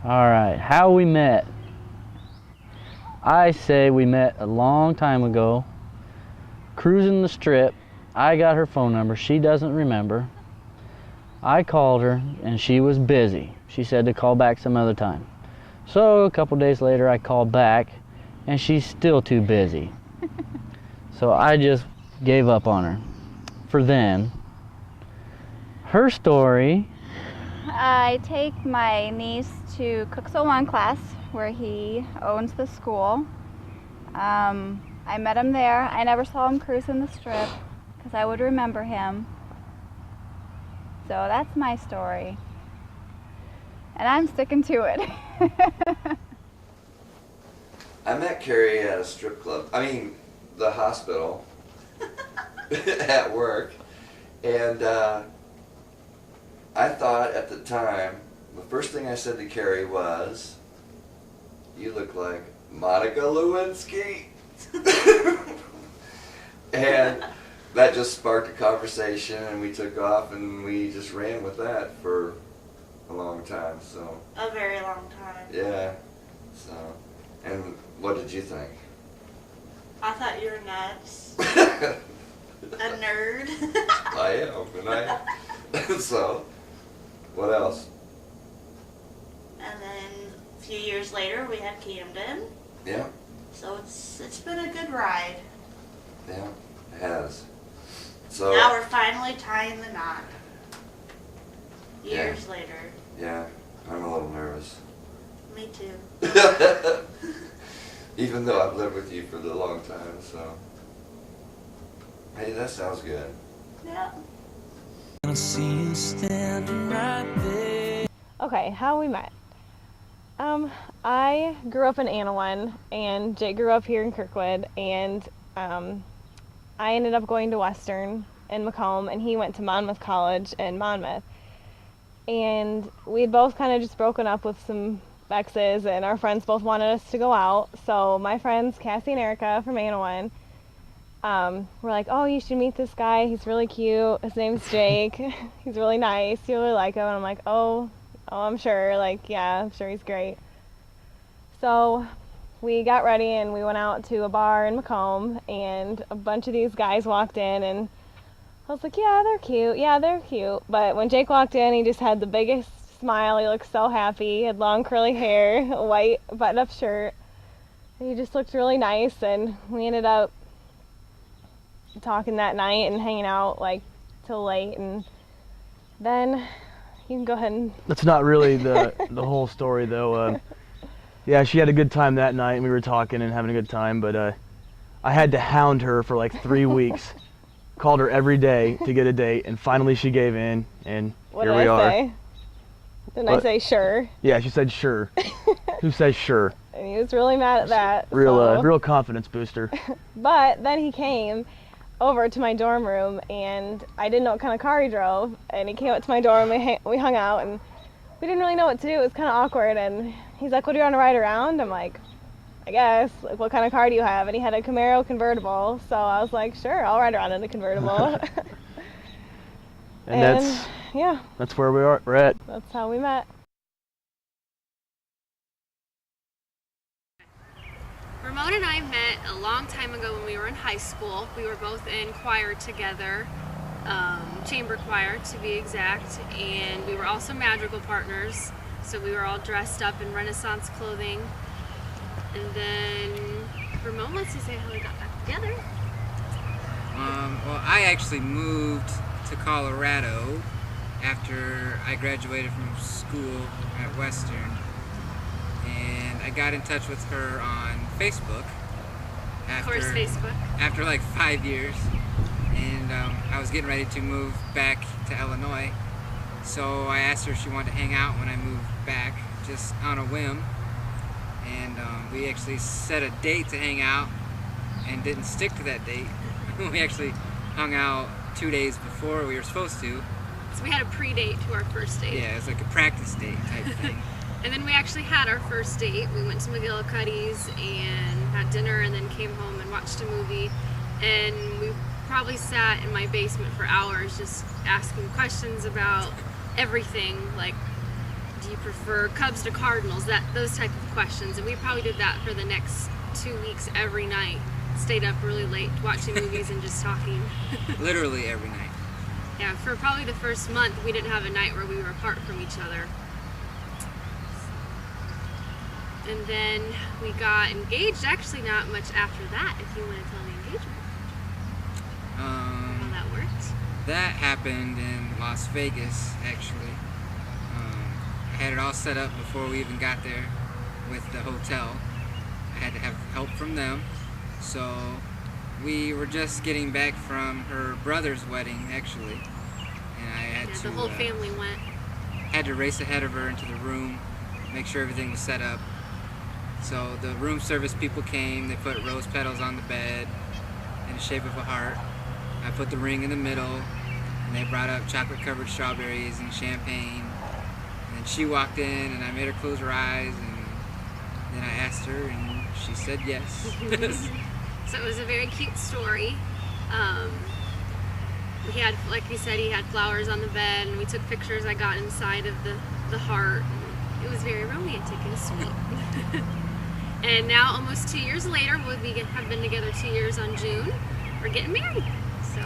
All right, how we met. I say we met a long time ago, cruising the strip. I got her phone number. She doesn't remember. I called her and she was busy. She said to call back some other time. So a couple days later I called back and she's still too busy. So I just gave up on her for then. Her story. I take my niece to Cook One class where he owns the school. I met him there. I never saw him cruising the strip because I would remember him. So that's my story. And I'm sticking to it. I met Carrie at a strip club. I mean, the hospital at work. And I thought at the time, the first thing I said to Carrie was, "You look like Monica Lewinsky." And that just sparked a conversation, and we took off, and we just ran with that for a long time. So a very long time. yeah. So, and what did you think? I thought you were nuts. A nerd. I am, and I. So, what else? And then a few years later, we had Camden. Yeah. So it's been a good ride. Yeah, it has. So now we're finally tying the knot. Years later. Yeah, I'm a little nervous. Me too. Even though I've lived with you for a long time, so. Hey, that sounds good. Yeah. Okay, how we met. I grew up in Anawan, and Jake grew up here in Kirkwood, and I ended up going to Western in Macomb, and he went to Monmouth College in Monmouth. And we had both kind of just broken up with some exes, and our friends both wanted us to go out. So my friends, Cassie and Erica from Anawan, were like, "Oh, you should meet this guy. He's really cute. His name's Jake. He's really nice. You'll really like him." And I'm like, oh, I'm sure. Like, yeah, I'm sure he's great. So we got ready and we went out to a bar in Macomb, and a bunch of these guys walked in, and I was like, yeah, they're cute. Yeah, they're cute. But when Jake walked in, he just had the biggest smile. He looked so happy. He had long curly hair, a white button-up shirt. He just looked really nice, and we ended up talking that night and hanging out like till late, and then you can go ahead and... That's not really the whole story, though. Yeah, she had a good time that night, and we were talking and having a good time, but I had to hound her for like 3 weeks. Called her every day to get a date, and finally she gave in, and here we are. Say? Didn't I say sure? Yeah, she said sure. Who says sure? And he was really mad at that. Real confidence booster. But then he came over to my dorm room, and I didn't know what kind of car he drove, and he came up to my dorm, and we hung out, and we didn't really know what to do. It was kind of awkward, and he's like, "Well, do you want to ride around?" I'm like, "I guess. Like, what kind of car do you have?" And he had a Camaro convertible, so I was like, "Sure, I'll ride around in a convertible." and that's where we're at. That's how we met. Ramon and I met a long time ago when we were in high school. We were both in choir together, chamber choir to be exact, and we were also madrigal partners, so we were all dressed up in Renaissance clothing. And then Ramon wants to say how we got back together. Well, I actually moved to Colorado after I graduated from school at Western, and I got in touch with her on Facebook. Of course, Facebook. After like 5 years, and I was getting ready to move back to Illinois, so I asked her if she wanted to hang out when I moved back, just on a whim. And we actually set a date to hang out and didn't stick to that date. We actually hung out 2 days before we were supposed to. So we had a pre-date to our first date. Yeah, it was like a practice date type thing. And then we actually had our first date. We went to McGillicuddy's and had dinner, and then came home and watched a movie. And we probably sat in my basement for hours just asking questions about everything. Like, do you prefer Cubs to Cardinals? Those type of questions. And we probably did that for the next 2 weeks every night. Stayed up really late watching movies and just talking. Literally every night. Yeah, for probably the first month, we didn't have a night where we were apart from each other. And then we got engaged, actually not much after that, if you want to tell the engagement. How that worked. That happened in Las Vegas, actually. I had it all set up before we even got there with the hotel. I had to have help from them. So we were just getting back from her brother's wedding, actually. And I had to... the whole family went. Had to race ahead of her into the room, make sure everything was set up. So the room service people came, they put rose petals on the bed in the shape of a heart. I put the ring in the middle, and they brought up chocolate-covered strawberries and champagne. And then she walked in, and I made her close her eyes, and then I asked her, and she said yes. So it was a very cute story. He had, like he said, he had flowers on the bed, and we took pictures. I got inside of the heart. It was very romantic and sweet. And now, almost 2 years later, we have been together 2 years on June. We're getting married. So